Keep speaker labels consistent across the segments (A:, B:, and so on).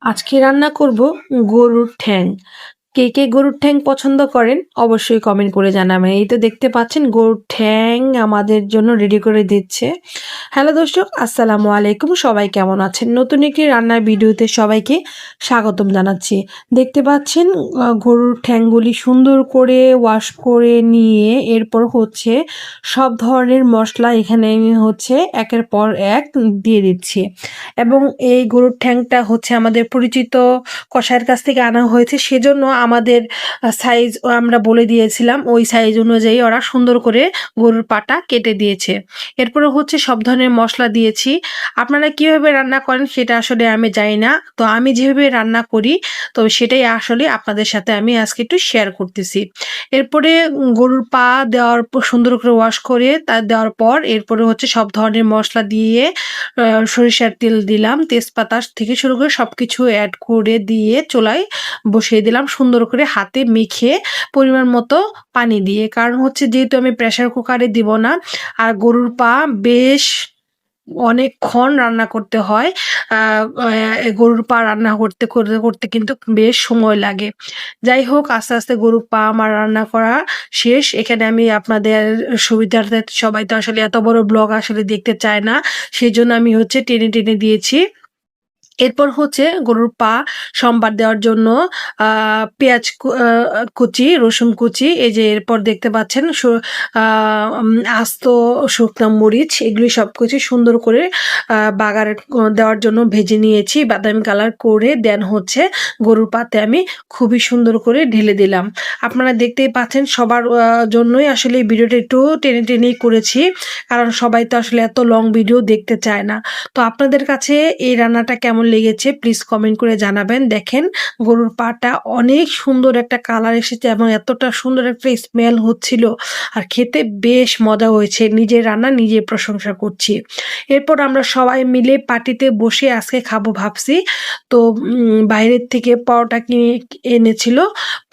A: আজকে রান্না করব গরুর ঠ্যাং। কে কে গরুর ঠ্যাং পছন্দ করেন অবশ্যই কমেন্ট করে জানাবেন। এই তো দেখতে পাচ্ছেন গরুর ঠ্যাং আমাদের জন্য রেডি করে দিচ্ছে। হ্যালো দর্শক, আসসালামু আলাইকুম। সবাই কেমন আছেন? নতুন একটি রান্নার ভিডিওতে সবাইকে স্বাগতম জানাচ্ছি। দেখতে পাচ্ছেন গরুর ঠ্যাংগুলি সুন্দর করে ওয়াশ করে নিয়ে এরপর হচ্ছে সব ধরনের মশলা এখানে আমি হচ্ছে একের পর এক দিয়ে দিচ্ছি। এবং এই গরুর ঠ্যাংটা হচ্ছে আমাদের পরিচিত কসাইয়ের কাছ থেকে আনা হয়েছে, সেজন্য আমাদের সাইজ আমরা বলে দিয়েছিলাম, ওই সাইজ অনুযায়ী ওরা সুন্দর করে গরুর পাটা কেটে দিয়েছে। এরপরে হচ্ছে সব ধরনের মশলা দিয়েছি। আপনারা কিভাবে রান্না করেন সেটা আসলে আমি জানি না, তো আমি যেভাবে রান্না করি তো সেটাই আসলে আপনাদের সাথে আমি আজকে একটু শেয়ার করতেছি। এরপরে গরুর পা দেওয়ার পর সুন্দর করে ওয়াশ করে তা দেওয়ার পর এরপরে হচ্ছে সব ধরনের মশলা দিয়ে সরিষার তেল দিলাম, তেজপাতা থেকে শুরু করে সবকিছু অ্যাড করে দিয়ে চুলায় বসিয়ে দিলাম সুন্দর করে হাতে মেখে পরিমাণ মতো পানি দিয়ে। কারণ হচ্ছে যেহেতু আমি প্রেসার কুকারে দিব না, আর গরুর পা বেশ অনেকক্ষণ রান্না করতে হয়। গরুর পা রান্না করতে করতে করতে কিন্তু বেশ সময় লাগে। যাই হোক, আস্তে আস্তে গরুর পা আমার রান্না করা শেষ। এখানে আমি আপনাদের সুবিধার্থে, সবাই তো আসলে এত বড় ব্লগ আসলে দেখতে চায় না, সেই জন্য আমি হচ্ছে টেনে টেনে দিয়েছি। এরপর হচ্ছে গরুর পা সম্বার দেওয়ার জন্য পেঁয়াজ কুচি, রসুন কুচি, এই যে এরপর দেখতে পাচ্ছেন আস্ত শুকনো মরিচ, এগুলি সব কিছু সুন্দর করে বাগার দেওয়ার জন্য ভেজে নিয়েছি বাদামি কালার করে। দেন হচ্ছে গরুর পাতে আমি খুবই সুন্দর করে ঢেলে দিলাম। আপনারা দেখতেই পাচ্ছেন সবার জন্যই আসলে এই ভিডিওটা একটু টেনে টেনেই করেছি, কারণ সবাই তো আসলে এত লং ভিডিও দেখতে চায় না। তো আপনাদের কাছে এই রান্নাটা কেমন লেগেছে প্লিজ কমেন্ট করে জানাবেন। দেখেন গরুর পাটা অনেক সুন্দর একটা কালার এসেছে এবং এতটা সুন্দর একটা স্মেল হচ্ছিল, আর খেতে বেশ মজা হয়েছে। নিজের রান্না নিজে প্রশংসা করছি। এরপর আমরা সবাই মিলে পার্টিতে বসে আজকে খাবো ভাবছি। তো বাইরের থেকে পরোটা কিনে এনেছিল,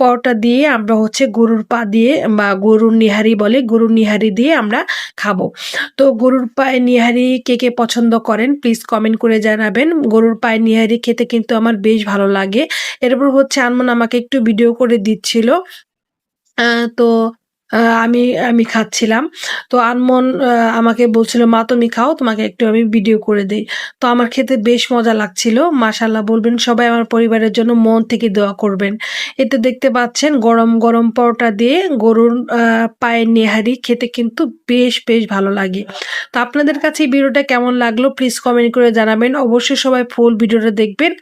A: পরোটা দিয়ে আমরা হচ্ছে গরুর পা দিয়ে বা গরুর নিহারি বলে, গরুর নিহারি দিয়ে আমরা খাবো। তো গরুর পায়ে নিহারি কে কে পছন্দ করেন প্লিজ কমেন্ট করে জানাবেন। গরুর পায়ে নিহারি খেতে কিন্তু আমার বেশ ভালো লাগে। এরপর হচ্ছে আনমন আমাকে একটু ভিডিও করে দিচ্ছিল। তো আ আমি আমি খাচ্ছিলাম। তো আনমন আমাকে বলছিল, "মা তুমি খাও, তোমাকে একটু আমি ভিডিও করে দেই।" তো আমার খেতে বেশ মজা লাগছিল। মাশাআল্লাহ বলবেন সবাই, আমার পরিবারের জন্য মন থেকে দোয়া করবেন। এই তো দেখতে পাচ্ছেন গরম, গরম পরোটা দিয়ে গরুর পায়ের নেহারি খেতে কিন্তু বেশ ভালো লাগে। তো আপনাদের কাছে এই ভিডিওটা কেমন লাগলো প্লিজ কমেন্ট করে জানাবেন। অবশ্যই সবাই ফুল ভিডিওটা দেখবেন।